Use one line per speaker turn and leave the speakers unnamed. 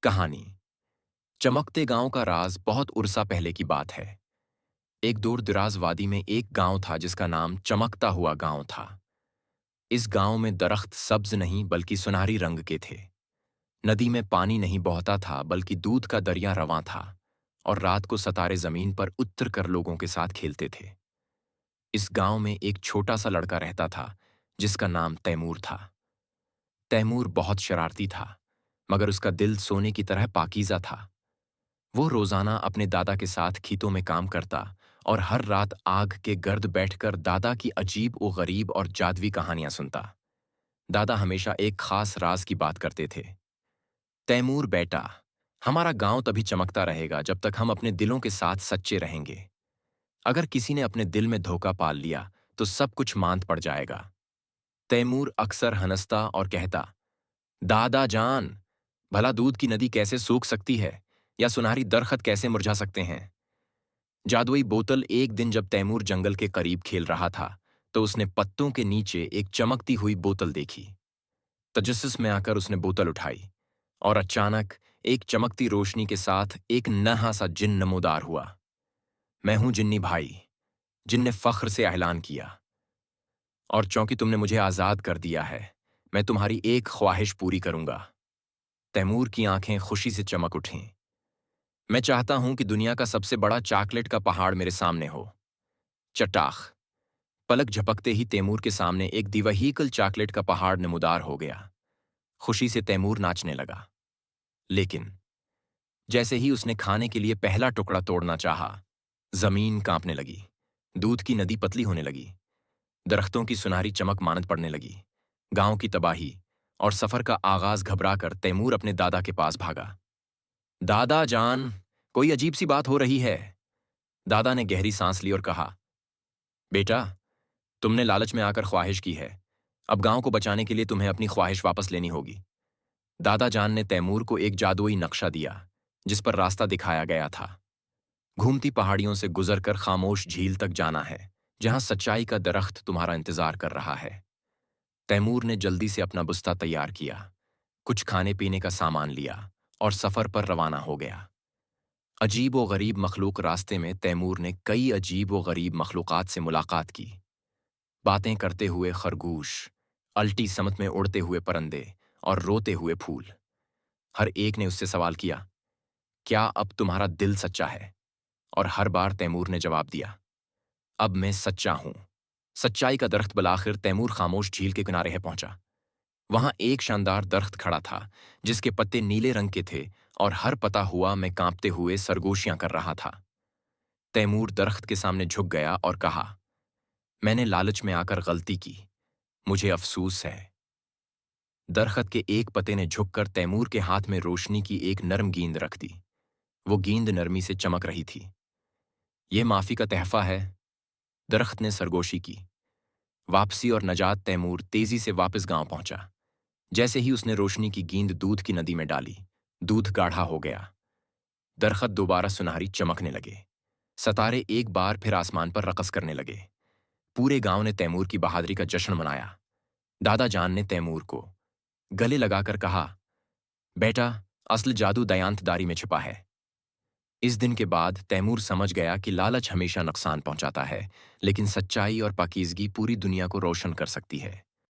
कहानी। चमकते गांव का राज बहुत उरसा पहले की बात है। एक दूर दराज वादी में एक गांव था जिसका नाम चमकता हुआ गांव था। इस गांव में दरख्त सब्ज नहीं बल्कि सुनहरी रंग के थे। नदी में पानी नहीं बहता था बल्कि दूध का दरिया रवां था। और रात को सितारे जमीन पर उतर कर लोगों के साथ खेलते थे। इस गांव में एक छोटा सा लड़का रहता था जिसका नाम तैमूर था। तैमूर बहुत शरारती था, मगर उसका दिल सोने की तरह पाकीज़ा था। वो रोजाना अपने दादा के साथ खेतों में काम करता और हर रात आग के गर्द बैठकर दादा की अजीब व गरीब और जादुई कहानियां सुनता। दादा हमेशा एक खास राज की बात करते थे। तैमूर बेटा, हमारा गांव तभी चमकता रहेगा जब तक हम अपने दिलों के साथ सच्चे रहेंगे। अगर किसी ने अपने दिल में धोखा पाल लिया तो सब कुछ मांद पड़ जाएगा। तैमूर अक्सर हंसता और कहता, दादा जान, भला दूध की नदी कैसे सूख सकती है या सुनहरी दरख्त कैसे मुरझा सकते हैं। जादुई बोतल। एक दिन जब तैमूर जंगल के करीब खेल रहा था तो उसने पत्तों के नीचे एक चमकती हुई बोतल देखी। तजस्सुस में आकर उसने बोतल उठाई और अचानक एक चमकती रोशनी के साथ एक नन्हा सा जिन नमोदार हुआ। मैं हूं जिन्नी भाई, जिन ने फख्र से ऐलान किया। और चूंकि तुमने मुझे आजाद कर दिया है, मैं तुम्हारी एक ख्वाहिश पूरी करूंगा। तैमूर की आंखें खुशी से चमक उठीं। मैं चाहता हूं कि दुनिया का सबसे बड़ा चॉकलेट का पहाड़ मेरे सामने हो। चटाख। पलक झपकते ही तैमूर के सामने एक दिवहीकल चॉकलेट का पहाड़ नमूदार हो गया। खुशी से तैमूर नाचने लगा। लेकिन जैसे ही उसने खाने के लिए पहला टुकड़ा तोड़ना चाहा, जमीन कांपने लगी। दूध की नदी पतली होने लगी। दरख्तों की सुनहरी चमक मानद पड़ने लगी। गांव की तबाही और सफर का आगाज घबराकर तैमूर अपने दादा के पास भागा। दादा जान, कोई अजीब सी बात हो रही है। दादा ने गहरी सांस ली और कहा, बेटा, तुमने लालच में आकर ख्वाहिश की है। अब गांव को बचाने के लिए तुम्हें अपनी ख्वाहिश वापस लेनी होगी। दादा जान ने तैमूर को एक जादुई नक्शा दिया जिस पर रास्ता दिखाया गया था। घूमती पहाड़ियों से गुजरकर खामोश झील तक जाना है जहां सच्चाई का दरख्त तुम्हारा इंतजार कर रहा है। तैमूर ने जल्दी से अपना बुस्ता तैयार किया, कुछ खाने पीने का सामान लिया और सफर पर रवाना हो गया। अजीब व गरीब मखलूक रास्ते में तैमूर ने कई अजीब व गरीब मखलूकात से मुलाकात की। बातें करते हुए खरगोश, अल्टी समत में उड़ते हुए परिंदे और रोते हुए फूल। हर एक ने उससे सवाल किया, क्या अब तुम्हारा दिल सच्चा है? और हर बार तैमूर ने जवाब दिया, अब मैं सच्चा हूं। सच्चाई का दरख्त बलाखिर तैमूर खामोश झील के किनारे है पहुंचा। वहां एक शानदार दरख्त खड़ा था जिसके पत्ते नीले रंग के थे और हर पता हुआ मैं कांपते हुए सरगोशियां कर रहा था। तैमूर दरख्त के सामने झुक गया और कहा, मैंने लालच में आकर गलती की, मुझे अफसोस है। दरख्त के एक पत्ते ने झुककर तैमूर के हाथ में रोशनी की एक नरम गेंद रख दी। वो गेंद नरमी से चमक रही थी। ये माफी का तहफा है, दरख्त ने सरगोशी की। वापसी और नजात। तैमूर तेजी से वापस गांव पहुंचा। जैसे ही उसने रोशनी की गेंद दूध की नदी में डाली, दूध गाढ़ा हो गया। दरख्त दोबारा सुनहरी चमकने लगे। सितारे एक बार फिर आसमान पर रकस करने लगे। पूरे गांव ने तैमूर की बहादुरी का जश्न मनाया। दादा जान ने तैमूर को गले लगाकर कहा, बेटा, असल जादू दयांतदारी में छिपा है। इस दिन के बाद तैमूर समझ गया कि लालच हमेशा नुकसान पहुंचाता है, लेकिन सच्चाई और पाकीज़गी पूरी दुनिया को रोशन कर सकती है।